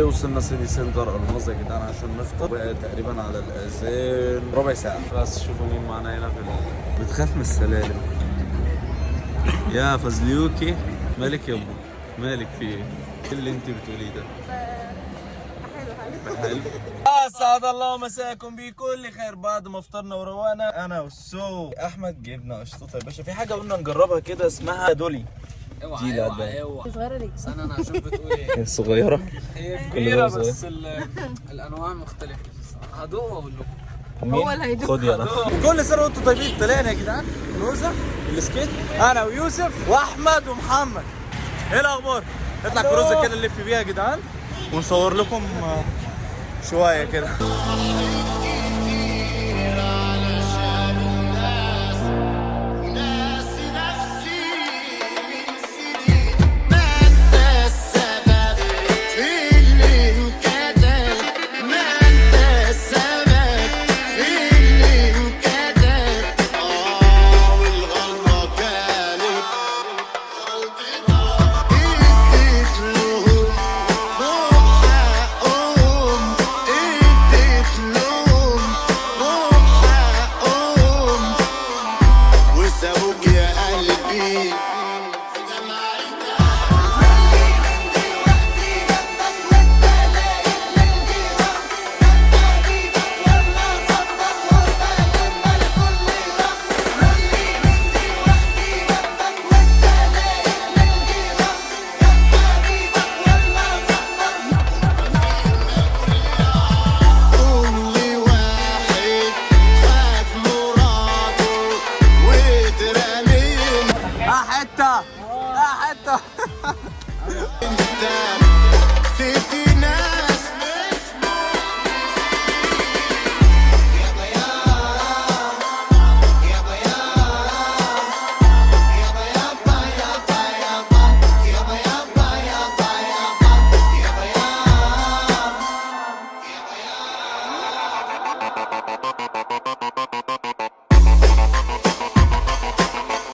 وصلنا سيتي سنتر الماظ يا جدعان عشان نفطر، وتقريبا على الاذان ربع ساعه. بس شوفوا مين معانا هنا بتخاف من السلالم يا فزليوكي. مالك يا ابو؟ مالك في ايه؟ ايه اللي انت بتقوليه ده؟ حلو. اسعد الله مساكم بكل خير. بعد ما فطرنا وروانا انا والسو احمد جبنا اشطوطه يا باشا. في حاجه قلنا نجربها كده اسمها دولي. اوعى صغيره ليه؟ استنى انا هشوف بتقول ايه. صغيره هي كبيره بس الانواع مختلفه. هدوقها واقول لكم. هو اللي هيدوق. خد يلا. كل سنه وانتم طيبين. طلعنا يا جدعان نوزه السكيت انا ويوسف واحمد ومحمد. ايه الاخبار؟ نطلع كروزه كده نلف بيها يا جدعان ونصور لكم شويه كده. حتى